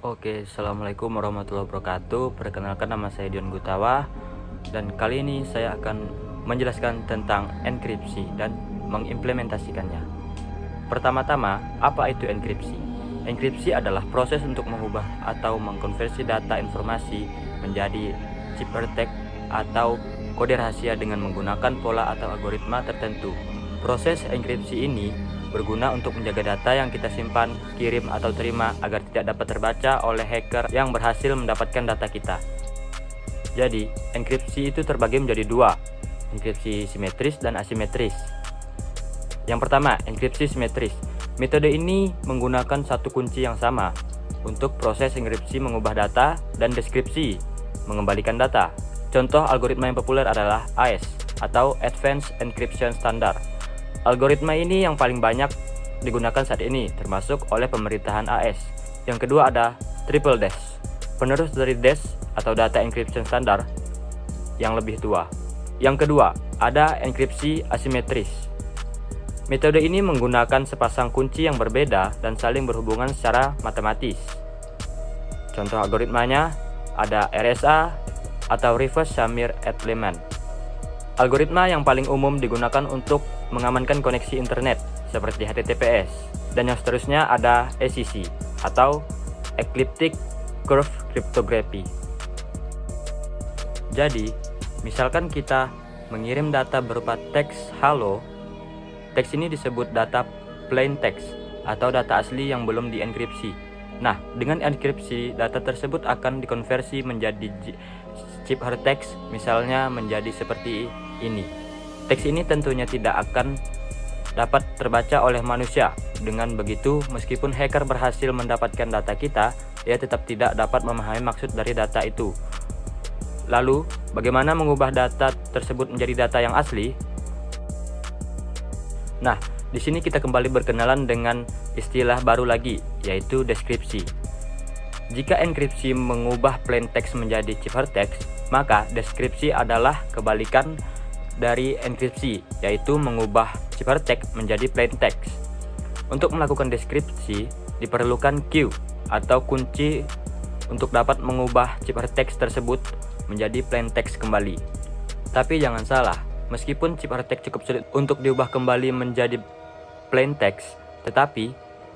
Oke, Assalamualaikum warahmatullahi wabarakatuh. Perkenalkan, nama saya Dion Gutawa. Dan kali ini saya akan menjelaskan tentang enkripsi dan mengimplementasikannya. Pertama-tama, apa itu enkripsi? Enkripsi adalah proses untuk mengubah atau mengkonversi data informasi menjadi ciphertext atau kode rahasia dengan menggunakan pola atau algoritma tertentu. Proses enkripsi ini berguna untuk menjaga data yang kita simpan, kirim, atau terima agar tidak dapat terbaca oleh hacker yang berhasil mendapatkan data kita. Jadi, enkripsi itu terbagi menjadi dua, enkripsi simetris dan asimetris. Yang pertama, enkripsi simetris. Metode ini menggunakan satu kunci yang sama untuk proses enkripsi mengubah data dan deskripsi mengembalikan data. Contoh algoritma yang populer adalah AES atau Advanced Encryption Standard. Algoritma ini yang paling banyak digunakan saat ini, termasuk oleh pemerintahan AES. Yang kedua ada Triple DES, penerus dari DES atau Data Encryption Standard yang lebih tua. Yang kedua ada enkripsi asimetris. Metode ini menggunakan sepasang kunci yang berbeda dan saling berhubungan secara matematis. Contoh algoritmanya ada RSA atau Reverse Shamir Element. Algoritma yang paling umum digunakan untuk mengamankan koneksi internet seperti HTTPS, dan yang seterusnya ada ECC atau Ecliptic Curve Cryptography. Jadi, misalkan kita mengirim data berupa teks halo, teks ini disebut data plain text atau data asli yang belum dienkripsi. Nah, dengan enkripsi, data tersebut akan dikonversi menjadi ciphertext, misalnya menjadi seperti ini. Teks ini tentunya tidak akan dapat terbaca oleh manusia. Dengan begitu, meskipun hacker berhasil mendapatkan data kita, ia tetap tidak dapat memahami maksud dari data itu. Lalu, bagaimana mengubah data tersebut menjadi data yang asli? Nah, di sini kita kembali berkenalan dengan istilah baru lagi, yaitu deskripsi. Jika enkripsi mengubah plain text menjadi ciphertext, maka deskripsi adalah kebalikan dari enkripsi, yaitu mengubah ciphertext menjadi plain text. Untuk melakukan deskripsi, diperlukan key atau kunci untuk dapat mengubah ciphertext tersebut menjadi plain text kembali. Tapi jangan salah, meskipun ciphertext cukup sulit untuk diubah kembali menjadi plain text, tetapi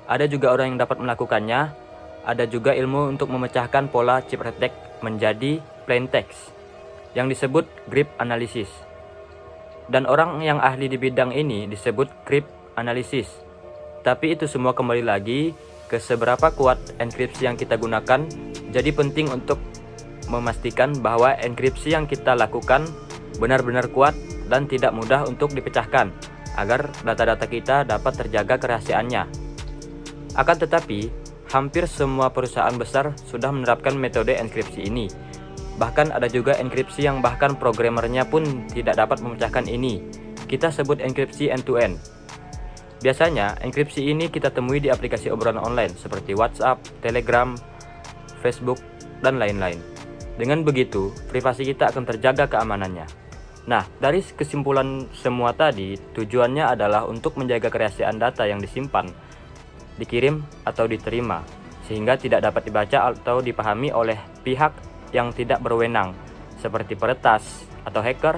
ada juga orang yang dapat melakukannya. Ada juga ilmu untuk memecahkan pola ciphertext menjadi plain text yang disebut crypt analysis. Dan orang yang ahli di bidang ini disebut crypt analysis. Tapi itu semua kembali lagi ke seberapa kuat enkripsi yang kita gunakan. Jadi penting untuk memastikan bahwa enkripsi yang kita lakukan benar-benar kuat dan tidak mudah untuk dipecahkan, agar data-data kita dapat terjaga kerahasiaannya. Akan tetapi, hampir semua perusahaan besar sudah menerapkan metode enkripsi ini. Bahkan ada juga enkripsi yang bahkan programmernya pun tidak dapat memecahkan ini. Kita sebut enkripsi end-to-end. Biasanya, enkripsi ini kita temui di aplikasi obrolan online seperti WhatsApp, Telegram, Facebook, dan lain-lain. Dengan begitu, privasi kita akan terjaga keamanannya. Nah, dari kesimpulan semua tadi, tujuannya adalah untuk menjaga kerahasiaan data yang disimpan, dikirim, atau diterima, sehingga tidak dapat dibaca atau dipahami oleh pihak yang tidak berwenang, seperti peretas atau hacker,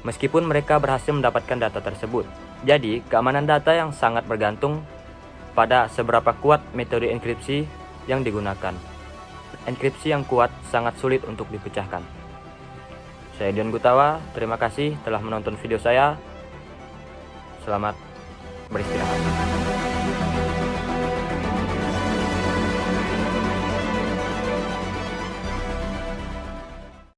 meskipun mereka berhasil mendapatkan data tersebut. Jadi, keamanan data yang sangat bergantung pada seberapa kuat metode enkripsi yang digunakan. Enkripsi yang kuat sangat sulit untuk dipecahkan. Saya Dion Gutawa, terima kasih telah menonton video saya. Selamat beristirahat.